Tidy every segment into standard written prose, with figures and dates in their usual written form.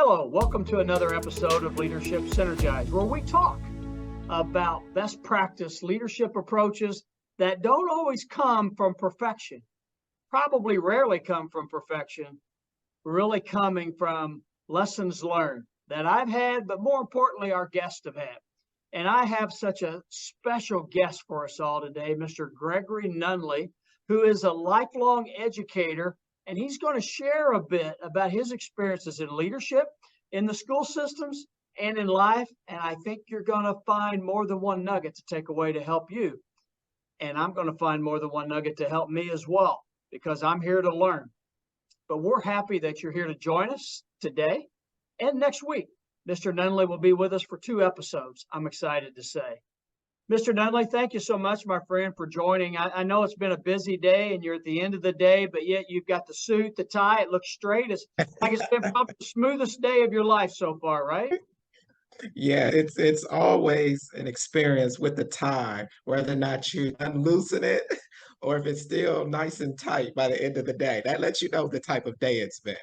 Hello, welcome to another episode of Leadership Synergized, where we talk about best practice leadership approaches that don't always come from perfection, probably rarely come from perfection, really coming from lessons learned that I've had, but more importantly, our guests have had. And I have such a special guest for us all today, Mr. Gregory Nunley, who is a lifelong educator, and he's going to share a bit about his experiences in leadership, in the school systems, and in life. And I think you're going to find more than one nugget to take away to help you. And I'm going to find more than one nugget to help me as well, because I'm here to learn. But we're happy that you're here to join us today and next week. Mr. Nunley will be with us for 2 episodes, I'm excited to say. Mr. Nunley, thank you so much, my friend, for joining. I know it's been a busy day and you're at the end of the day, but yet you've got the suit, the tie, it looks straight. It's like it's been probably the smoothest day of your life so far, right? Yeah, it's always an experience with the tie, whether or not you unloosen it or if it's still nice and tight by the end of the day. That lets you know the type of day it's been.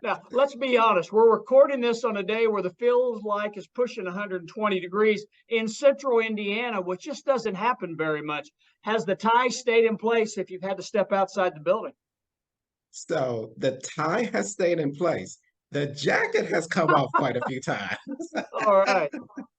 Now, let's be honest. We're recording this on a day where the feels like is pushing 120 degrees in central Indiana, which just doesn't happen very much. Has the tie stayed in place if you've had to step outside the building? So the tie has stayed in place. The jacket has come off quite a few times. All right.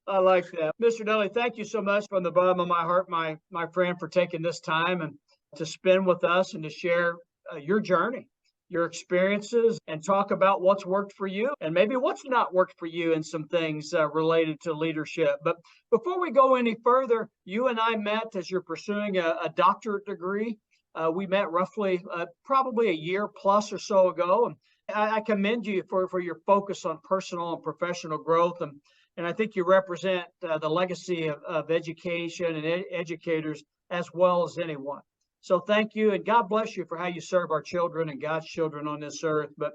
I like that. Mr. Nunley, thank you so much from the bottom of my heart, my friend, for taking this time and to spend with us and to share your journey, your experiences, and talk about what's worked for you and maybe what's not worked for you and some things related to leadership. But before we go any further, you and I met as you're pursuing a doctorate degree. We met roughly probably a year plus or so ago. And I commend you for your focus on personal and professional growth. And I think you represent the legacy of education and educators as well as anyone. So thank you, and God bless you for how you serve our children and God's children on this earth. But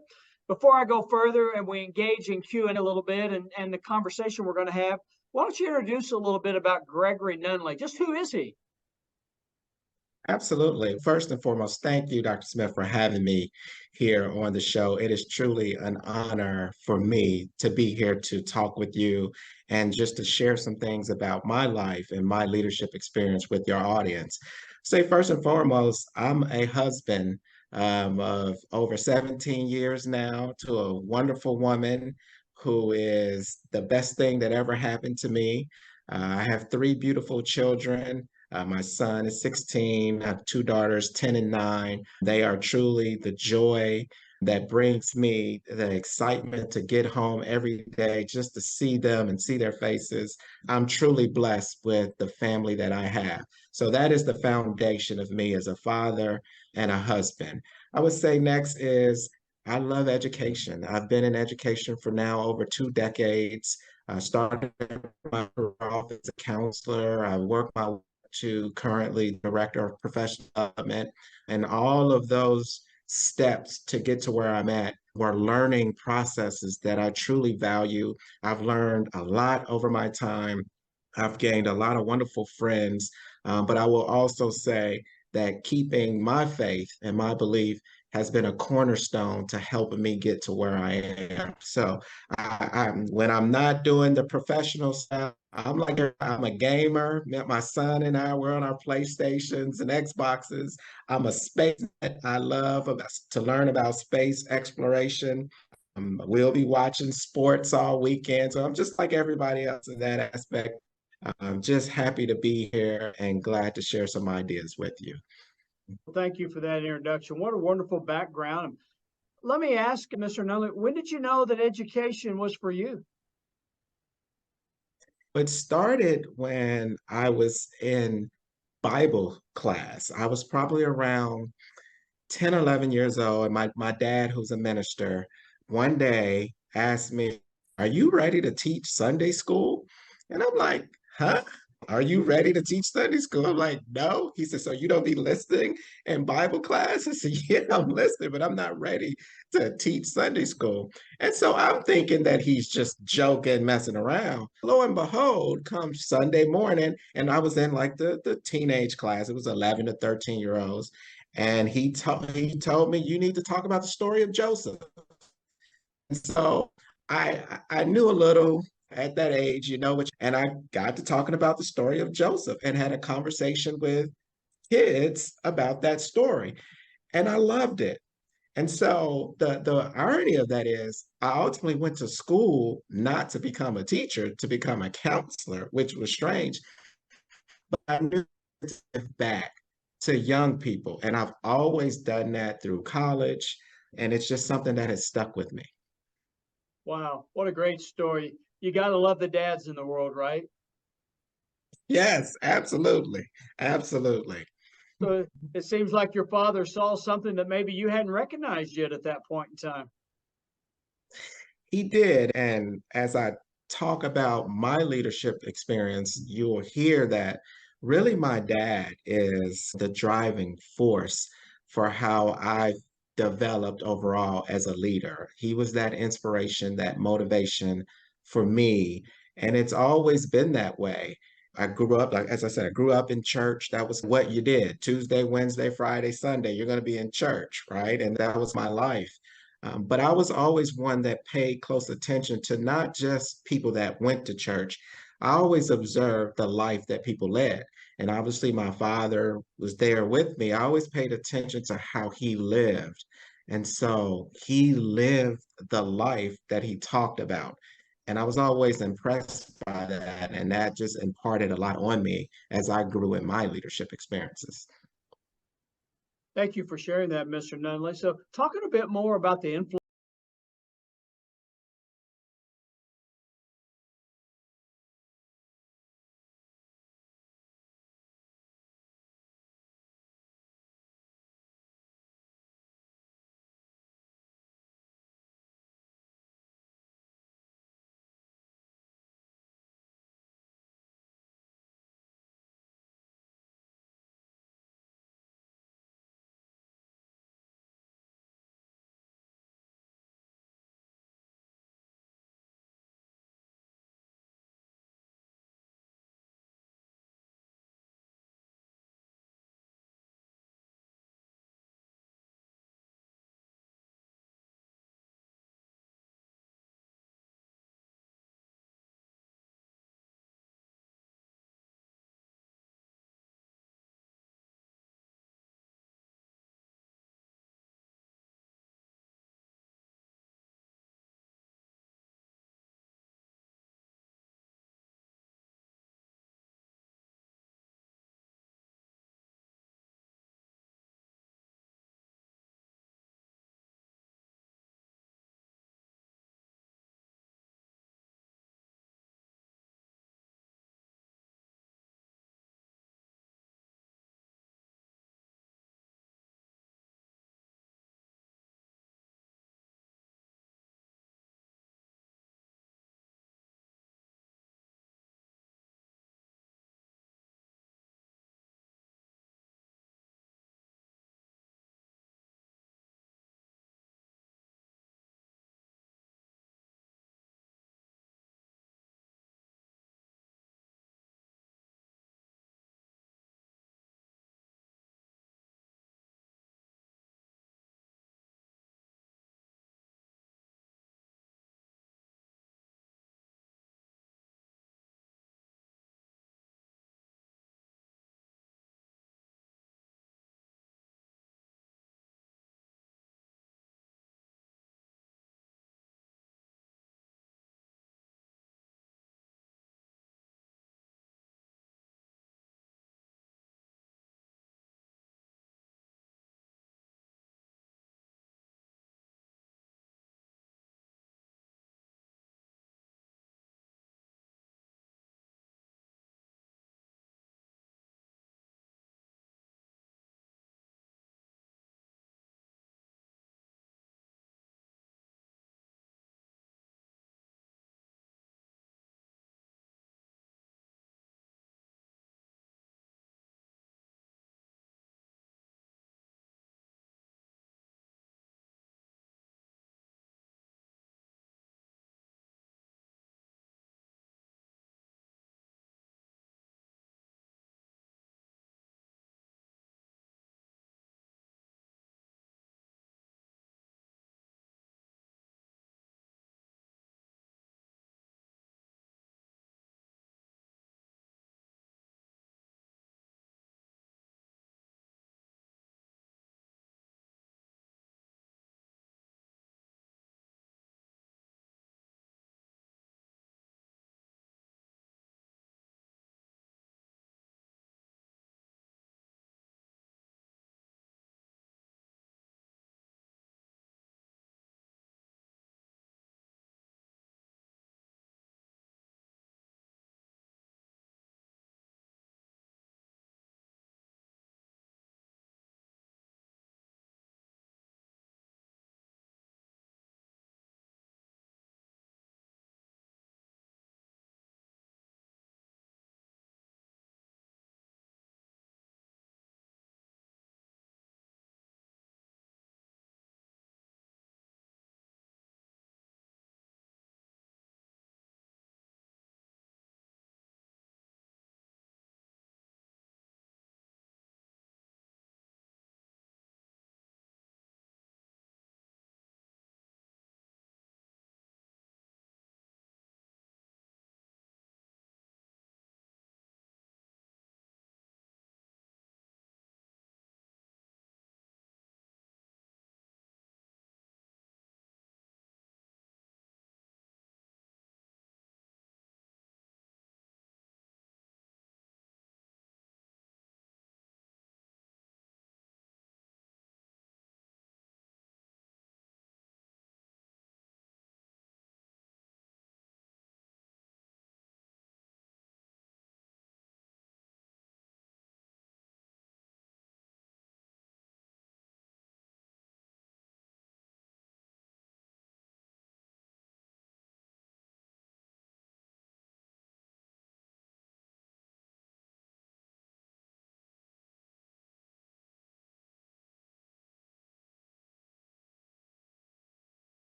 before I go further and we engage in Q&A a little bit and the conversation we're going to have, why don't you introduce a little bit about Gregory Nunley? Just who is he? Absolutely. First and foremost, thank you, Dr. Smith, for having me here on the show. It is truly an honor for me to be here to talk with you and just to share some things about my life and my leadership experience with your audience. Say, first and foremost, I'm a husband of over 17 years now to a wonderful woman who is the best thing that ever happened to me. I have 3 beautiful children. My son is 16. I have 2 daughters, 10 and 9. They are truly the joy that brings me the excitement to get home every day just to see them and see their faces. I'm truly blessed with the family that I have. So that is the foundation of me as a father and a husband. I would say next is I love education. I've been in education for now over 2 decades. I started my career off as a counselor. I worked my to currently director of professional development. And all of those steps to get to where I'm at were learning processes that I truly value. I've learned a lot over my time. I've gained a lot of wonderful friends, but I will also say that keeping my faith and my belief has been a cornerstone to helping me get to where I am. So when I'm not doing the professional stuff, I'm a gamer. My son and I were on our PlayStations and Xboxes. I'm a space nut. I love to learn about space exploration. We'll be watching sports all weekend. So I'm just like everybody else in that aspect. I'm just happy to be here and glad to share some ideas with you. Well, thank you for that introduction. What a wonderful background. Let me ask, Mr. Nunley, when did you know that education was for you? It started when I was in Bible class. I was probably around 10, 11 years old. And my dad, who's a minister, one day asked me, "Are you ready to teach Sunday school?" And I'm like, "Huh? Are you ready to teach Sunday school?" I'm like, "No." He said, "So you don't be listening in Bible class?" I said, "Yeah, I'm listening, but I'm not ready to teach Sunday school." And so I'm thinking that he's just joking, messing around. Lo and behold, comes Sunday morning, and I was in like the teenage class. It was 11 to 13-year-olds. And he told me, "You need to talk about the story of Joseph." And so I knew a little at that age, and I got to talking about the story of Joseph and had a conversation with kids about that story. And I loved it. And so the irony of that is I ultimately went to school not to become a teacher, to become a counselor, which was strange. But I knew to give back to young people. And I've always done that through college. And it's just something that has stuck with me. Wow, what a great story. You got to love the dads in the world, right? Yes, absolutely. Absolutely. So it seems like your father saw something that maybe you hadn't recognized yet at that point in time. He did. And as I talk about my leadership experience, you'll hear that really my dad is the driving force for how I've developed overall as a leader. He was that inspiration, that motivation for me. And it's always been that way. I grew up, like as I said, I grew up in church. That was what you did. Tuesday, Wednesday, Friday, Sunday, you're going to be in church, right? And that was my life. But I was always one that paid close attention to not just people that went to church. I always observed the life that people led. And obviously, my father was there with me. I always paid attention to how he lived. And so he lived the life that he talked about. And I was always impressed by that. And that just imparted a lot on me as I grew in my leadership experiences. Thank you for sharing that, Mr. Nunley. So talking a bit more about the influence